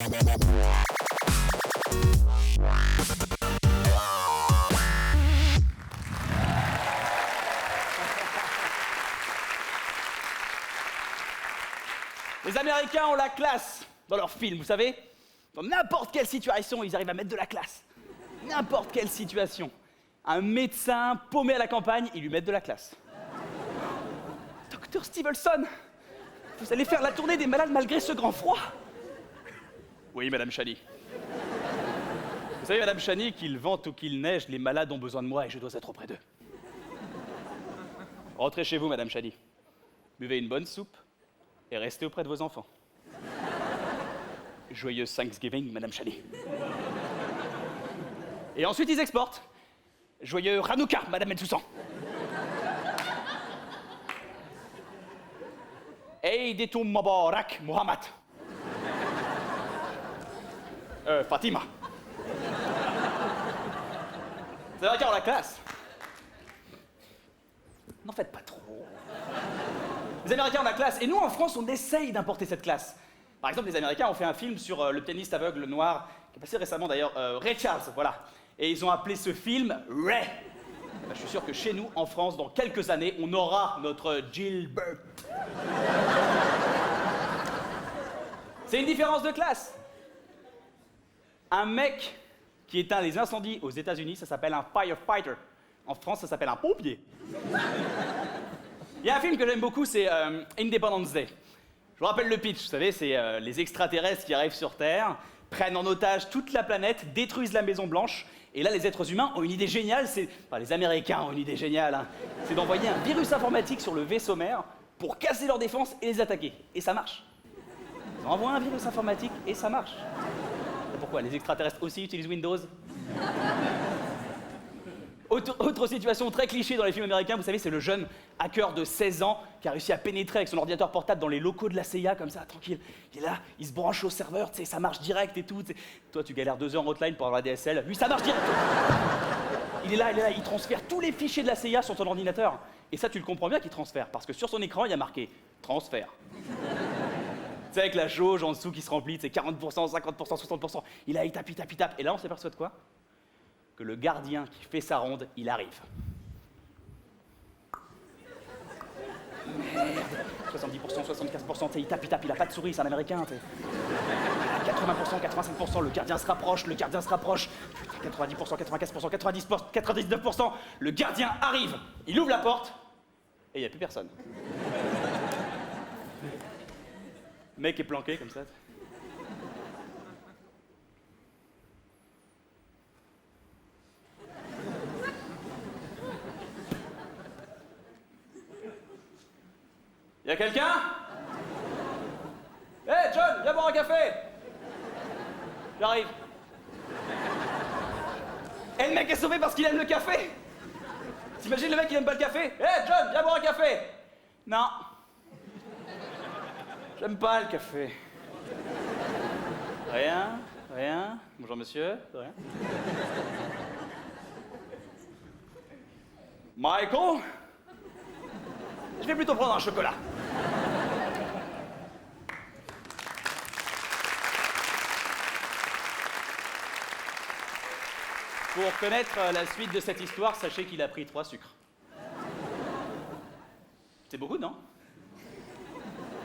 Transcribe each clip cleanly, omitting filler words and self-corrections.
Les Américains ont la classe dans leurs films, vous savez. Dans n'importe quelle situation, ils arrivent à mettre de la classe. N'importe quelle situation. Un médecin paumé à la campagne, ils lui mettent de la classe. Docteur Stevenson, vous allez faire la tournée des malades malgré ce grand froid? Oui, Madame Chani. Vous savez, Madame Chani, qu'il vente ou qu'il neige, les malades ont besoin de moi et je dois être auprès d'eux. Rentrez chez vous, Madame Chani. Buvez une bonne soupe et restez auprès de vos enfants. Joyeux Thanksgiving, Madame Chani. Et ensuite, ils exportent. Joyeux Hanouka, Madame Metsoussan. Eid et Mubarak, Muhammad. Fatima. C'est vrai qu'on a la classe. N'en faites pas trop. Les Américains ont la classe, et nous, en France, on essaye d'importer cette classe. Par exemple, les Américains ont fait un film sur le pianiste aveugle noir, qui est passé récemment d'ailleurs, Ray Charles, voilà. Et ils ont appelé ce film Ray. Ben, je suis sûr que chez nous, en France, dans quelques années, on aura notre Gilbert. C'est une différence de classe. Un mec qui éteint les incendies aux États-Unis, ça s'appelle un firefighter. En France, ça s'appelle un pompier. Il y a un film que j'aime beaucoup, c'est Independence Day. Je vous rappelle le pitch, vous savez, c'est les extraterrestres qui arrivent sur Terre, prennent en otage toute la planète, détruisent la Maison Blanche, et là, les êtres humains ont une idée géniale, enfin, les Américains ont une idée géniale, hein. C'est d'envoyer un virus informatique sur le vaisseau mère pour casser leur défense et les attaquer. Et ça marche. Ils envoient un virus informatique et ça marche. Et pourquoi? Les extraterrestres aussi utilisent Windows? Autre situation très cliché dans les films américains, vous savez, c'est le jeune hacker de 16 ans qui a réussi à pénétrer avec son ordinateur portable dans les locaux de la CIA, comme ça, tranquille. Il est là, il se branche au serveur, tu sais, ça marche direct et tout. T'sais. Toi, tu galères 2 heures en hotline pour avoir la DSL. Lui, ça marche direct. Il est là, il transfère tous les fichiers de la CIA sur ton ordinateur. Et ça, tu le comprends bien qu'il transfère, parce que sur son écran, il y a marqué « transfert ». Tu sais, avec la jauge en dessous qui se remplit, c'est 40%, 50%, 60%. Il tape. Et là, on s'aperçoit de quoi? Que le gardien qui fait sa ronde, il arrive. Merde, 70%, 75%, il tape, il a pas de souris, c'est un américain, t'sais. 80%, 85%, le gardien se rapproche. Putain, 90%, 95%, 90%, 99%, le gardien arrive. Il ouvre la porte, et il n'y a plus personne. Le mec est planqué comme ça. Y'a quelqu'un? Hey John, viens boire un café! J'arrive. Et le mec est sauvé parce qu'il aime le café! T'imagines le mec qui aime pas le café? Hey John, viens boire un café! Non. J'aime pas le café. Rien. Bonjour monsieur, de rien. Michael? Je vais plutôt prendre un chocolat. Pour connaître la suite de cette histoire, sachez qu'il a pris 3 sucres. C'est beaucoup, non?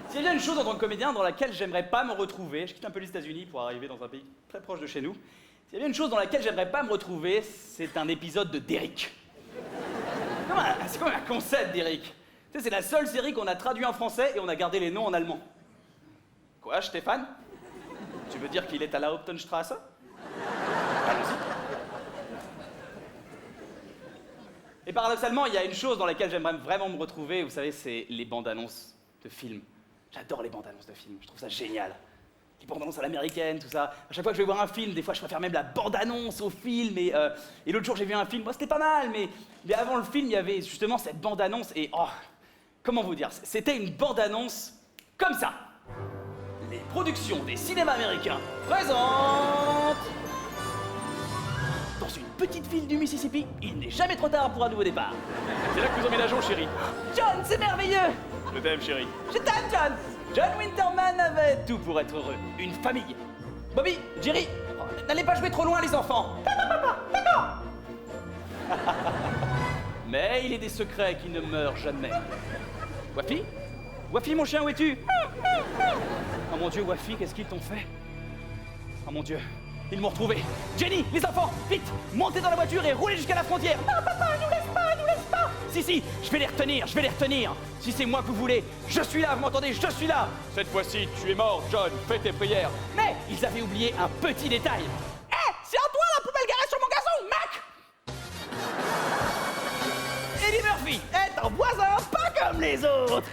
S'il y a bien une chose en tant que comédien dans laquelle j'aimerais pas me retrouver, je quitte un peu les États-Unis pour arriver dans un pays très proche de chez nous, s'il y a bien une chose dans laquelle j'aimerais pas me retrouver, c'est un épisode de Derrick. C'est comme un concept, Derrick. Tu sais, c'est la seule série qu'on a traduit en français et on a gardé les noms en allemand. Quoi, Stéphane? Tu veux dire qu'il est à la Hauptenstrasse? Allons-y. Et paradoxalement, il y a une chose dans laquelle j'aimerais vraiment me retrouver, vous savez, c'est les bandes annonces de films. J'adore les bandes annonces de films, je trouve ça génial. Les bandes annonces à l'américaine, tout ça. À chaque fois que je vais voir un film, des fois je préfère même la bande annonce au film. Et l'autre jour j'ai vu un film, c'était pas mal, mais avant le film, il y avait justement cette bande annonce et comment vous dire, c'était une bande annonce comme ça. Les productions des cinémas américains présentent. Dans une petite ville du Mississippi, il n'est jamais trop tard pour un nouveau départ. C'est là que nous emménageons, chérie. John, c'est merveilleux. Je t'aime, chérie. Je t'aime, John. John Winterman avait tout pour être heureux. Une famille, Bobby, Jerry, n'allez pas jouer trop loin les enfants. D'accord, papa, d'accord. Mais il est des secrets qui ne meurent jamais. Wafi? Wafi, mon chien, où es-tu? Oh mon Dieu, Wafi, qu'est-ce qu'ils t'ont fait? Oh mon Dieu, ils m'ont retrouvé. Jenny, les enfants, vite, montez dans la voiture et roulez jusqu'à la frontière. Non, papa, nous laisse pas, nous laisse pas. Si, je vais les retenir, je vais les retenir. Si c'est moi que vous voulez, je suis là, vous m'entendez, je suis là. Cette fois-ci, tu es mort, John, fais tes prières. Mais ils avaient oublié un petit détail. Hé, c'est à toi la poubelle garée sur mon gazon, Mac. Eddie Murphy est un voisin pas comme les autres.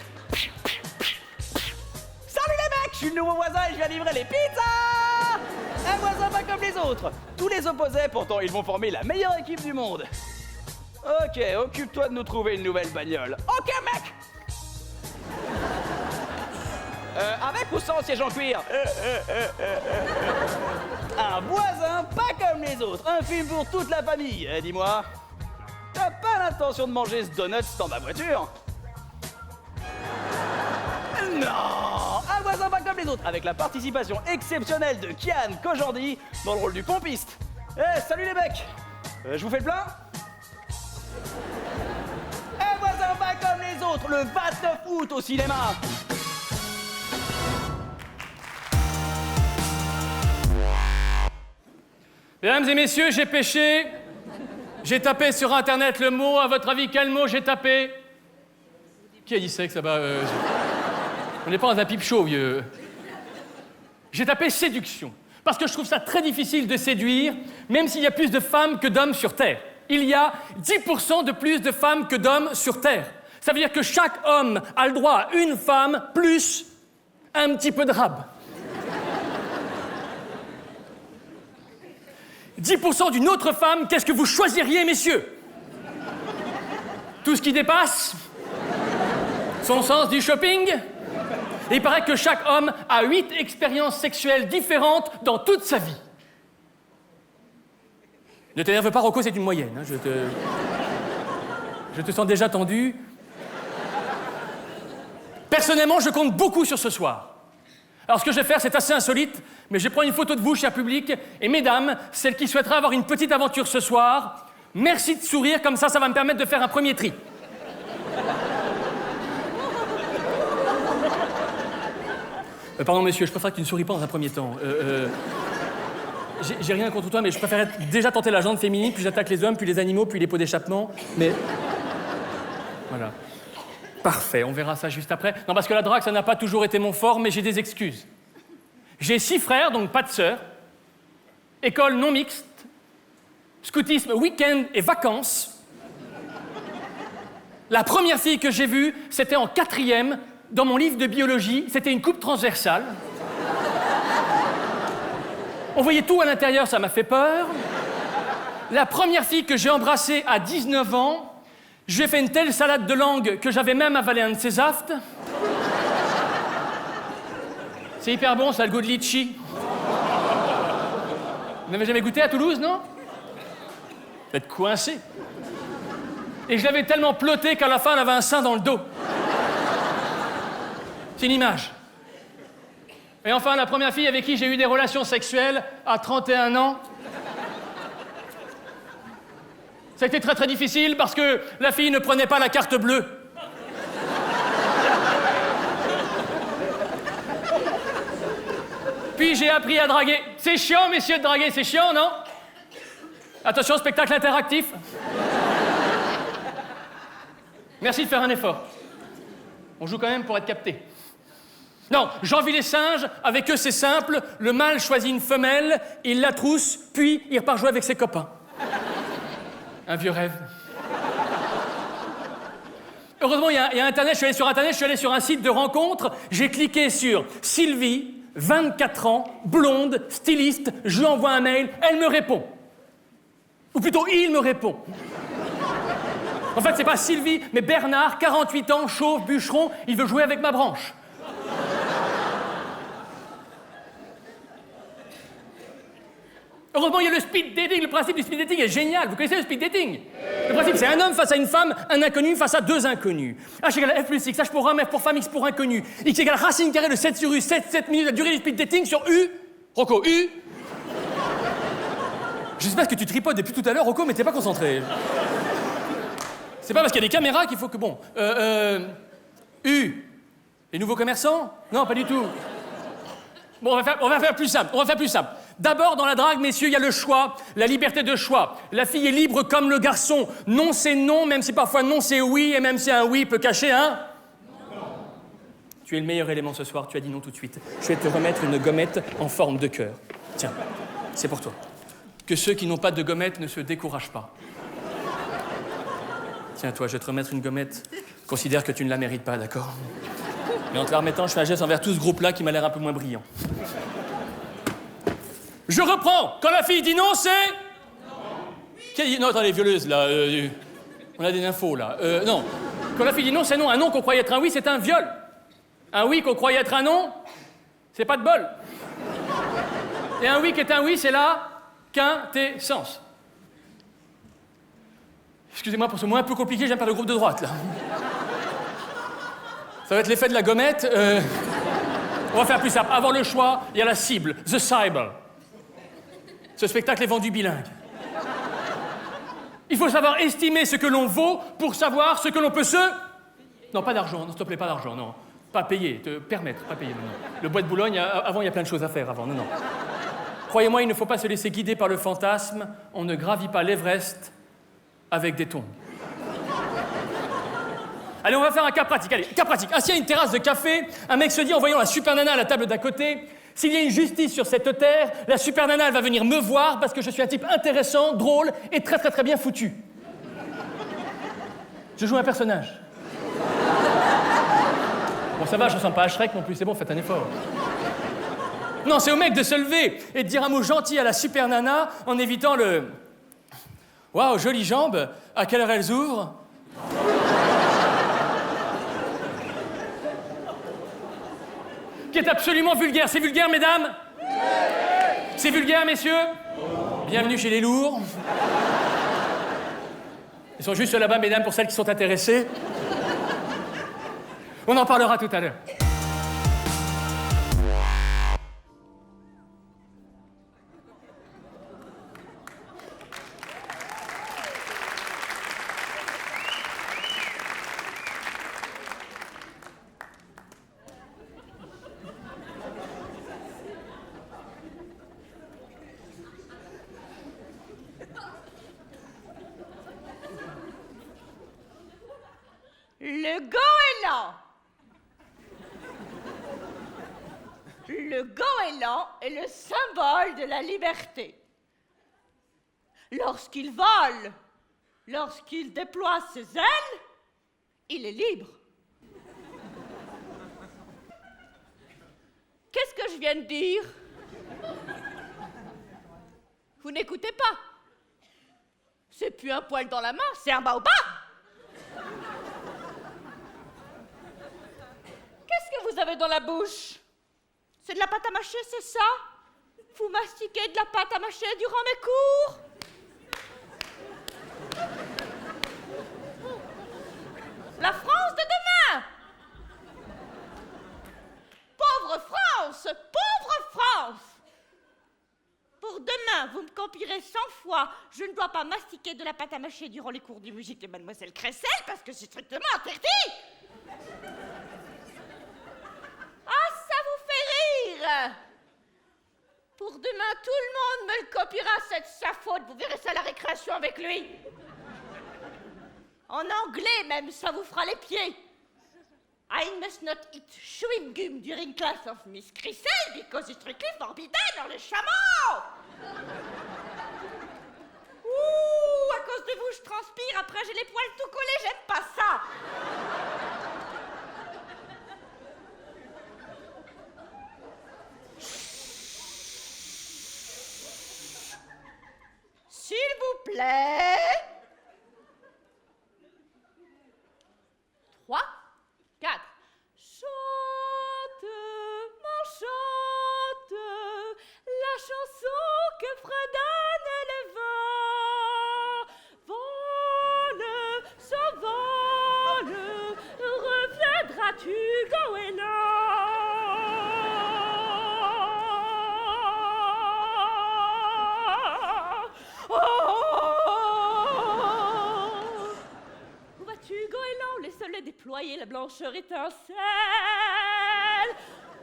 Salut les mecs, je suis le nouveau voisin et je viens livrer les pizzas. Un voisin pas comme les autres. Tous les opposés, pourtant ils vont former la meilleure équipe du monde. Ok, occupe-toi de nous trouver une nouvelle bagnole. Ok, mec. Avec ou sans siège en cuir? Un voisin pas comme les autres. Un film pour toute la famille. Dis-moi, t'as pas l'intention de manger ce donut dans ma voiture? Non! Un voisin pas comme les autres, avec la participation exceptionnelle de Kian Kojandi dans le rôle du pompiste. Salut les mecs! Je vous fais le plein? Un voisin pas comme les autres, le 29 août au cinéma. Mesdames et messieurs, j'ai péché. J'ai tapé sur Internet le mot. À votre avis, quel mot j'ai tapé? Qui a dit sexe là-bas? On n'est pas dans un pipe show, vieux. J'ai tapé séduction. Parce que je trouve ça très difficile de séduire, même s'il y a plus de femmes que d'hommes sur Terre. Il y a 10% de plus de femmes que d'hommes sur Terre. Ça veut dire que chaque homme a le droit à une femme plus un petit peu de rab. 10% d'une autre femme, qu'est-ce que vous choisiriez, messieurs? Tout ce qui dépasse? Son sens du shopping? Et il paraît que chaque homme a 8 expériences sexuelles différentes dans toute sa vie. Ne t'énerve pas, Rocco, c'est une moyenne. Hein, je te sens déjà tendu. Personnellement, je compte beaucoup sur ce soir. Alors, ce que je vais faire, c'est assez insolite, mais je prends une photo de vous, cher public, et mesdames, celles qui souhaiteraient avoir une petite aventure ce soir, merci de sourire, comme ça va me permettre de faire un premier tri. Pardon, monsieur, je préfère que tu ne souris pas dans un premier temps. J'ai rien contre toi, mais je préférais déjà tenter la jante féminine, puis j'attaque les hommes, puis les animaux, puis les pots d'échappement, mais... Voilà. Parfait, on verra ça juste après. Non, parce que la drague, ça n'a pas toujours été mon fort, mais j'ai des excuses. J'ai 6 frères, donc pas de sœurs. École non mixte. Scoutisme, week-end et vacances. La première fille que j'ai vue, c'était en 4e, dans mon livre de biologie. C'était une coupe transversale. On voyait tout à l'intérieur, ça m'a fait peur. La première fille que j'ai embrassée à 19 ans, j'ai fait une telle salade de langue que j'avais même avalé un de ses aftes. C'est hyper bon, ça a le goût de litchi. Vous n'avez jamais goûté à Toulouse, non? Vous êtes coincé. Et je l'avais tellement ploté qu'à la fin, elle avait un sein dans le dos. C'est une image. Et enfin, la première fille avec qui j'ai eu des relations sexuelles à 31 ans. Ça a été très très difficile parce que la fille ne prenait pas la carte bleue. Puis j'ai appris à draguer. C'est chiant, messieurs, de draguer, c'est chiant, non? Attention, spectacle interactif. Merci de faire un effort. On joue quand même pour être capté. Non, j'envie les singes, avec eux c'est simple, le mâle choisit une femelle, il la trousse, puis il repart jouer avec ses copains. Un vieux rêve. Heureusement, il y a Internet, je suis allé sur un site de rencontre, j'ai cliqué sur Sylvie, 24 ans, blonde, styliste, je lui envoie un mail, elle me répond. Ou plutôt, il me répond. En fait, c'est pas Sylvie, mais Bernard, 48 ans, chauve, bûcheron, il veut jouer avec ma branche. Heureusement, il y a le speed dating. Le principe du speed dating est génial. Vous connaissez le speed dating? Le principe, c'est un homme face à une femme, un inconnu face à 2 inconnus. H égale F plus X, H pour homme, F pour femme, X pour inconnu. X égale racine carrée de 7 sur U, 7 minutes. La durée du speed dating sur U, Rocco, U. Je sais pas ce que tu tripotes depuis tout à l'heure, Rocco, mais t'es pas concentré. C'est pas parce qu'il y a des caméras qu'il faut que... Bon, U. Les nouveaux commerçants? Non, pas du tout. Bon, on va faire plus simple. D'abord, dans la drague, messieurs, il y a le choix, la liberté de choix. La fille est libre comme le garçon. Non, c'est non, même si parfois non, c'est oui, et même si un oui peut cacher un... Non. Tu es le meilleur élément ce soir, tu as dit non tout de suite. Je vais te remettre une gommette en forme de cœur. Tiens, c'est pour toi. Que ceux qui n'ont pas de gommette ne se découragent pas. Tiens, toi, je vais te remettre une gommette. Considère que tu ne la mérites pas, d'accord? Mais en te la remettant, je fais un geste envers tout ce groupe-là qui m'a l'air un peu moins brillant. Je reprends. Quand la fille dit non, c'est... Non. Non, attends, les violeuses, là. On a des infos, là. Non. Quand la fille dit non, c'est non. Un non qu'on croyait être un oui, c'est un viol. Un oui qu'on croyait être un non, c'est pas de bol. Et un oui qui est un oui, c'est la quintessence. Excusez-moi pour ce mot un peu compliqué, j'aime pas le groupe de droite, là. Ça va être l'effet de la gommette. On va faire plus simple. Avant le choix, il y a la cible, The Cyber. Ce spectacle est vendu bilingue. Il faut savoir estimer ce que l'on vaut pour savoir ce que l'on peut se... Non, pas d'argent, non, s'il te plaît, pas d'argent, non. Pas payer, te permettre, pas payer, non, non. Le bois de Boulogne, avant, il y a plein de choses à faire avant, non, non. Croyez-moi, il ne faut pas se laisser guider par le fantasme. On ne gravit pas l'Everest avec des tongs. Allez, on va faire un cas pratique. Allez, cas pratique. Assis à une terrasse de café, un mec se dit, en voyant la super nana à la table d'à côté, s'il y a une justice sur cette terre, la super nana, elle va venir me voir parce que je suis un type intéressant, drôle et très très très bien foutu. Je joue un personnage. Bon, ça va, je ressemble pas à Shrek non plus, c'est bon, faites un effort. Non, c'est au mec de se lever et de dire un mot gentil à la super nana en évitant le... Waouh, jolies jambes, à quelle heure elles ouvrent? Qui est absolument vulgaire. C'est vulgaire, mesdames? C'est vulgaire, messieurs? Bienvenue chez les lourds. Ils sont juste là-bas, mesdames, pour celles qui sont intéressées. On en parlera tout à l'heure. Le goéland. Le goéland est le symbole de la liberté. Lorsqu'il vole, lorsqu'il déploie ses ailes, il est libre. Qu'est-ce que je viens de dire? Vous n'écoutez pas. C'est plus un poil dans la main, c'est un baobab. Qu'est-ce que vous avez dans la bouche? C'est de la pâte à mâcher, c'est ça? Vous mastiquez de la pâte à mâcher durant mes cours? La France de demain! Pauvre France! Pauvre France! Pour demain, vous me copierez 100 fois. Je ne dois pas mastiquer de la pâte à mâcher durant les cours de musique de Mademoiselle Cressel parce que c'est strictement interdit! Ah, ça vous fait rire! Pour demain, tout le monde me le copiera, c'est de sa faute. Vous verrez ça à la récréation avec lui. En anglais même, ça vous fera les pieds. I must not eat chewing gum during class of Miss Cressel because it's strictly forbidden dans le chameau. Ouh, à cause de vous, je transpire. Après, j'ai les poils tout collés. J'aime pas ça. S'il vous plaît. 3, 4. Chante, mon chante, la chanson que fredonne le vent. Vole, s'envole, reviendras-tu, goéland? voyez la blancheur étincelle.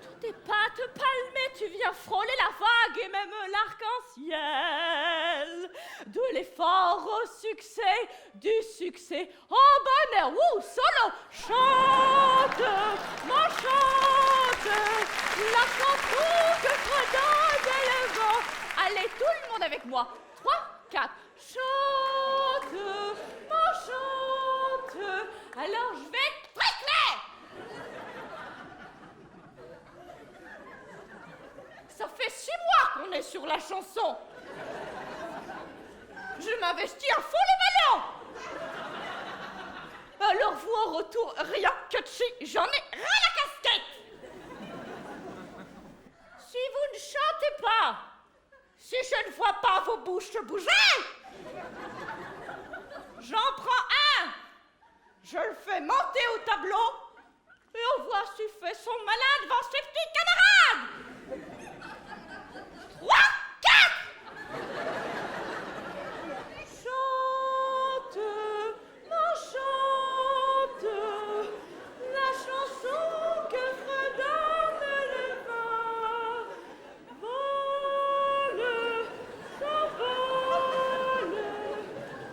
Toutes tes pattes palmées, tu viens frôler la vague et même l'arc-en-ciel. De l'effort au succès, du succès au bonheur. Ouh, solo, chante, mon chante, la chanson que fredonne le vent. Allez, tout le monde avec moi. 3, 4. Chante, mon chante. Alors je vais être très clair. Ça fait 6 mois qu'on est sur la chanson. Je m'investis à fond les ballons. Alors vous en retour, rien que de chi, j'en ai ras la casquette. Si vous ne chantez pas, si je ne vois pas vos bouches bouger, j'en prends un, je le fais monter au tableau et on voit s'il fait son malin devant ses petits camarades. 3, 4. Chante, mon chante, la chanson que fredonne le vent. Vole, s'envole,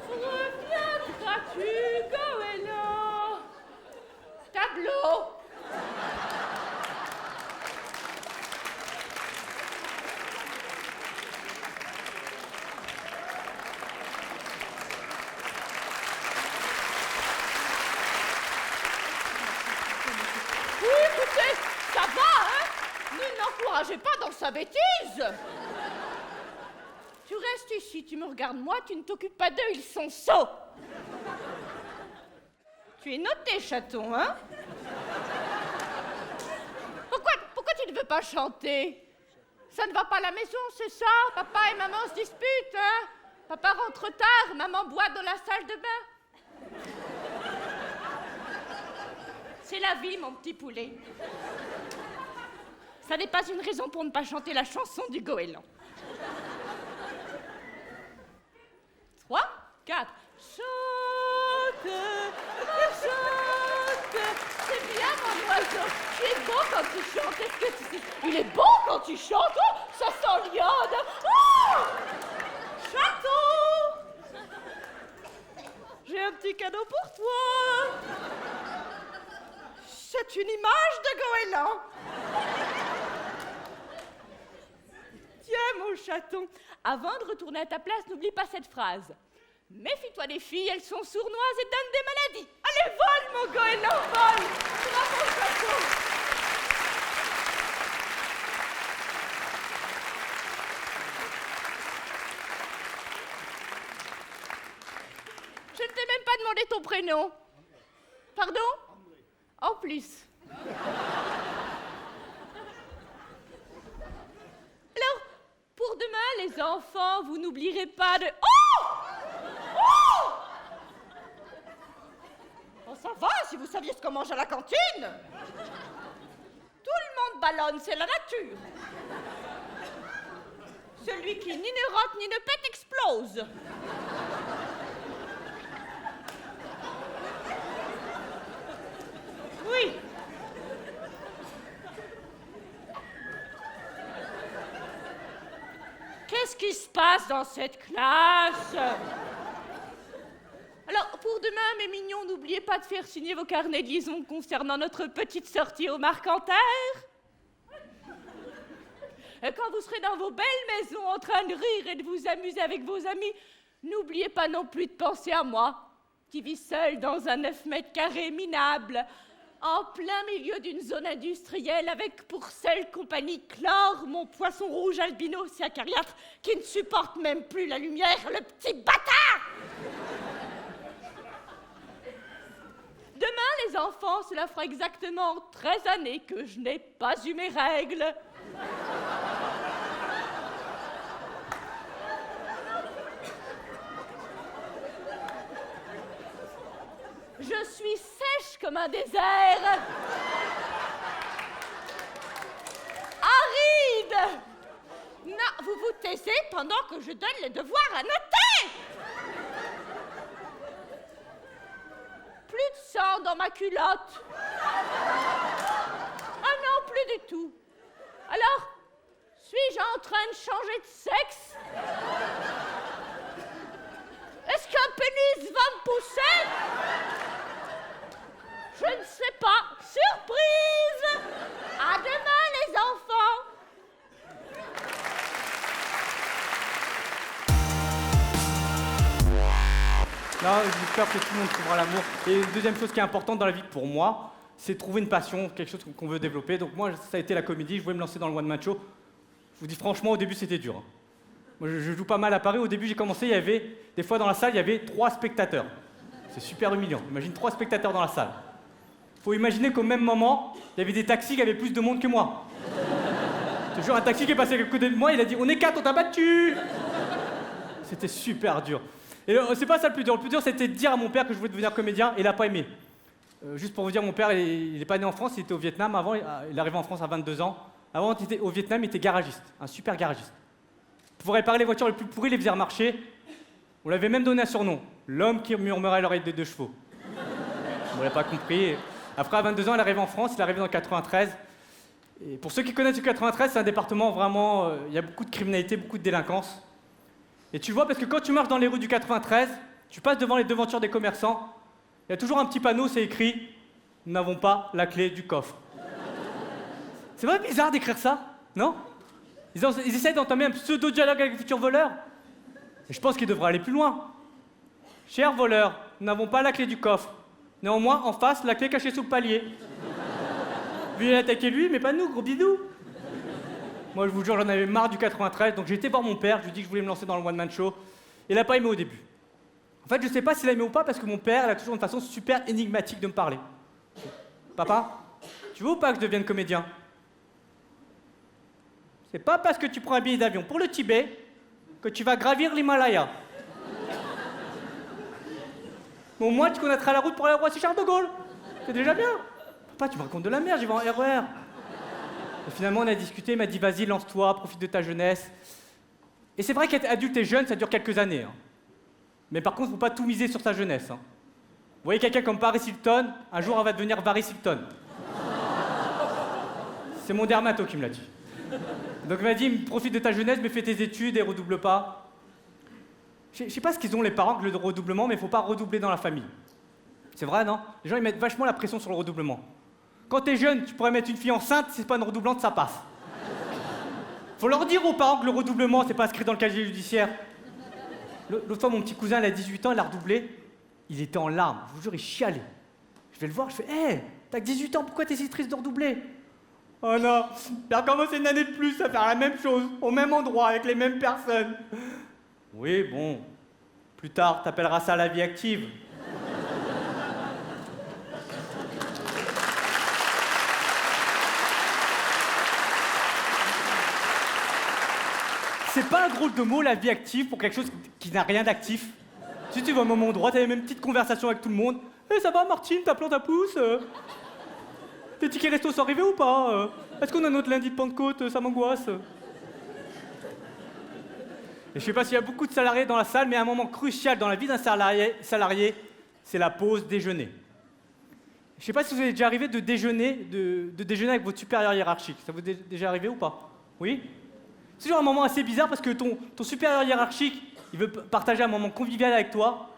reviendras-tu, goéland? Tableau. Oui, écoutez, ça va, hein? Ne l'encouragez pas dans sa bêtise. Tu restes ici, tu me regardes moi, tu ne t'occupes pas d'eux, ils sont sots. Tu es noté, chaton, hein? Pourquoi tu ne veux pas chanter? Ça ne va pas à la maison, c'est ça? Papa et maman se disputent, hein? Papa rentre tard, maman boit dans la salle de bain. C'est la vie, mon petit poulet. Ça n'est pas une raison pour ne pas chanter la chanson du goéland. 3, 4. Chante, chante. C'est bien, mon oiseau. Tu es beau quand tu chantes. Est-ce que tu sais? Il est beau quand tu chantes. Oh, ça sent l'iode. Oh, chaton. J'ai un petit cadeau pour toi. C'est une image de goéland. Tiens, mon chaton, avant de retourner à ta place, n'oublie pas cette phrase. Méfie-toi des filles, elles sont sournoises et donnent des maladies. Allez, vole, mon goéland, vole. Bravo, mon chaton. Je ne t'ai même pas demandé ton prénom. Pardon? En plus. Alors, pour demain, les enfants, vous n'oublierez pas de... Oh! Oh! Oh, ça va, si vous saviez ce qu'on mange à la cantine. Tout le monde ballonne, c'est la nature. Celui qui ni ne rote ni ne pète explose. Oui. Qu'est-ce qui se passe dans cette classe? Alors, pour demain, mes mignons, n'oubliez pas de faire signer vos carnets de liaison concernant notre petite sortie au Marcanterre. Et quand vous serez dans vos belles maisons en train de rire et de vous amuser avec vos amis, n'oubliez pas non plus de penser à moi, qui vis seule dans un 9 mètres carrés minable, en plein milieu d'une zone industrielle avec pour seule compagnie Chlore, mon poisson rouge albino siacariâtre, qui ne supporte même plus la lumière, le petit bâtard! Demain, les enfants, cela fera exactement 13 années que je n'ai pas eu mes règles. Je suis sèche comme un désert. Aride. Non, vous vous taisez pendant que je donne les devoirs à noter. plus de sang dans ma culotte. Ah non, plus du tout. Alors, suis-je en train de changer de sexe? Est-ce qu'un pénis va me pousser? Je ne sais pas. Surprise! À demain, les enfants! Non, j'espère que tout le monde trouvera l'amour. Et une deuxième chose qui est importante dans la vie pour moi, c'est trouver une passion, quelque chose qu'on veut développer. Donc moi, ça a été la comédie, je voulais me lancer dans le one-man show. Je vous dis franchement, au début, c'était dur. Moi, je joue pas mal à Paris. Au début, j'ai commencé, il y avait, des fois dans la salle, il y avait 3 spectateurs. C'est super humiliant. Imagine 3 spectateurs dans la salle. Faut imaginer qu'au même moment, il y avait des taxis qui avaient plus de monde que moi. Je te jure, un taxi qui est passé à côté de moi, il a dit « On est 4, on t'a battu !» C'était super dur. Et c'est pas ça le plus dur. Le plus dur, c'était de dire à mon père que je voulais devenir comédien, et il a pas aimé. Juste pour vous dire, mon père, il est pas né en France, il était au Vietnam avant, il est arrivé en France à 22 ans. Avant, il était au Vietnam, il était garagiste, un super garagiste. Pour réparer les voitures les plus pourries, il les faisait remarcher. On l'avait même donné un surnom, l'homme qui murmurait à l'oreille des 2 chevaux. On l'avait pas compris. Après, à 22 ans, il est arrivé en France, il est arrivé dans le 93. Et pour ceux qui connaissent le 93, c'est un département vraiment... il y a beaucoup de criminalité, beaucoup de délinquance. Et tu le vois parce que quand tu marches dans les rues du 93, tu passes devant les devantures des commerçants, il y a toujours un petit panneau, c'est écrit « Nous n'avons pas la clé du coffre ». C'est pas bizarre d'écrire ça, non? Ils essayent d'entamer un pseudo-dialogue avec les futurs voleurs. Et je pense qu'ils devraient aller plus loin. « Chers voleurs, nous n'avons pas la clé du coffre. Néanmoins, en face, la clé cachée sous le palier. » Lui, il a attaqué lui, mais pas nous, gros bidou. Moi, je vous jure, j'en avais marre du 93, donc j'ai été voir mon père, je lui ai dit que je voulais me lancer dans le one-man show. Il n'a pas aimé au début. En fait, je sais pas s'il a aimé ou pas, parce que mon père, il a toujours une façon super énigmatique de me parler. Papa, tu veux ou pas que je devienne comédien? C'est pas parce que tu prends un billet d'avion pour le Tibet que tu vas gravir l'Himalaya. Mais au moins, tu connaîtras la route pour aller à Roissy-Charles de Gaulle. C'est déjà bien. Papa, tu me racontes de la merde, j'y vais en RER. Et finalement, on a discuté, il m'a dit, vas-y, lance-toi, profite de ta jeunesse. Et c'est vrai qu'être adulte et jeune, ça dure quelques années. Hein. Mais par contre, il ne faut pas tout miser sur sa jeunesse. Hein. Vous voyez quelqu'un comme Paris Hilton, un jour, elle va devenir Paris Hilton. C'est mon dermato qui me l'a dit. Donc il m'a dit, profite de ta jeunesse, mais fais tes études et redouble pas. Je sais pas ce qu'ils ont les parents que le redoublement, mais il faut pas redoubler dans la famille. C'est vrai, non? Les gens, ils mettent vachement la pression sur le redoublement. Quand t'es jeune, tu pourrais mettre une fille enceinte, si c'est pas une redoublante, ça passe. Faut leur dire aux parents que le redoublement, c'est pas inscrit dans le casier judiciaire. L'autre fois, mon petit cousin, il a 18 ans, il a redoublé. Il était en larmes, je vous jure, il chialait. Je vais le voir, je fais, hé, t'as que 18 ans, pourquoi t'es si triste de redoubler? Oh non, j'ai recommencé une année de plus à faire la même chose, au même endroit, avec les mêmes personnes. Oui, bon, plus tard, t'appelleras ça la vie active. C'est pas un drôle de mot, la vie active, pour quelque chose qui n'a rien d'actif. Si tu vas au même endroit, t'as les mêmes petites conversations avec tout le monde. Eh, ça va, Martine, ta plante à pouce tes tickets resto sont arrivés ou pas Est-ce qu'on a notre lundi de Pentecôte? Ça m'angoisse. Et je sais pas s'il y a beaucoup de salariés dans la salle, mais un moment crucial dans la vie d'un salarié, c'est la pause déjeuner. Je sais pas si vous avez déjà arrivé de déjeuner avec votre supérieur hiérarchique. Ça vous est déjà arrivé ou pas? Oui? C'est toujours un moment assez bizarre parce que ton supérieur hiérarchique, il veut partager un moment convivial avec toi,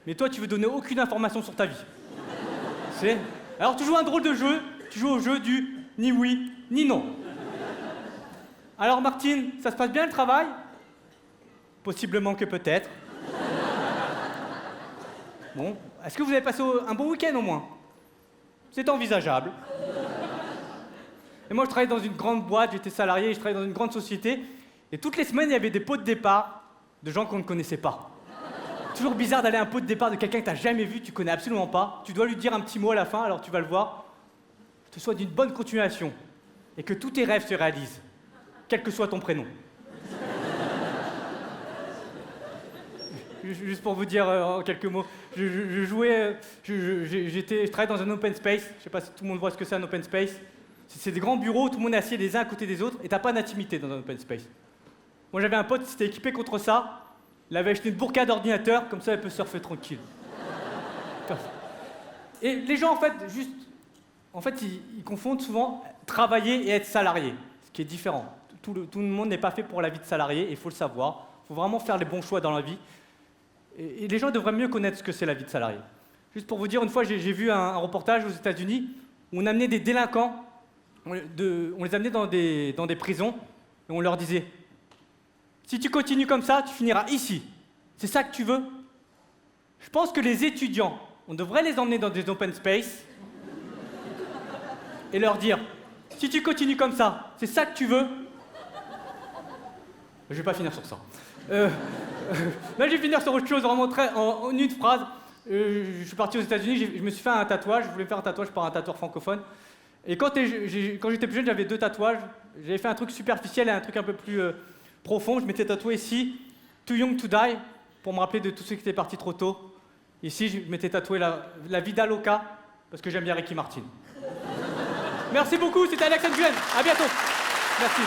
mais toi, tu veux donner aucune information sur ta vie. C'est... Alors, tu joues un drôle de jeu, tu joues au jeu du ni oui, ni non. Alors, Martine, ça se passe bien le travail? Possiblement que peut-être. Bon, est-ce que vous avez passé un bon week-end au moins? C'est envisageable. Et moi, je travaillais dans une grande boîte, j'étais salarié, je travaillais dans une grande société. Et toutes les semaines, il y avait des pots de départ de gens qu'on ne connaissait pas. Toujours bizarre d'aller à un pot de départ de quelqu'un que tu n'as jamais vu, tu connais absolument pas. Tu dois lui dire un petit mot à la fin, alors tu vas le voir. Que ce soit d'une bonne continuation et que tous tes rêves se réalisent, quel que soit ton prénom. Juste pour vous dire en quelques mots, je travaillais dans un open space. Je sais pas si tout le monde voit ce que c'est un open space. C'est des grands bureaux, tout le monde est assis les uns à côté des autres et t'as pas d'intimité dans un open space. Moi j'avais un pote qui s'était équipé contre ça. Il avait acheté une burqa d'ordinateur, comme ça elle peut surfer tranquille. Et les gens, en fait, ils confondent souvent travailler et être salarié, ce qui est différent. Tout le monde n'est pas fait pour la vie de salarié, et il faut le savoir. Il faut vraiment faire les bons choix dans la vie. Et les gens devraient mieux connaître ce que c'est la vie de salarié. Juste pour vous dire, une fois, j'ai vu un reportage aux États-Unis où on amenait des délinquants, on les amenait dans des prisons, et on leur disait « Si tu continues comme ça, tu finiras ici. C'est ça que tu veux ?» Je pense que les étudiants, on devrait les emmener dans des open space et leur dire « Si tu continues comme ça, c'est ça que tu veux ?» Je vais pas finir sur ça. Là, je vais finir sur autre chose, vraiment en une phrase. Je suis parti aux États-Unis, je me suis fait un tatouage. Je voulais faire un tatouage par un tatoueur francophone. Et quand j'étais plus jeune, j'avais 2 tatouages. J'avais fait un truc superficiel et un truc un peu plus profond. Je m'étais tatoué ici, Too Young to Die, pour me rappeler de tous ceux qui étaient partis trop tôt. Ici, je m'étais tatoué la vida loca, parce que j'aime bien Ricky Martin. Merci beaucoup, c'était Alex Nguyen. À bientôt. Merci.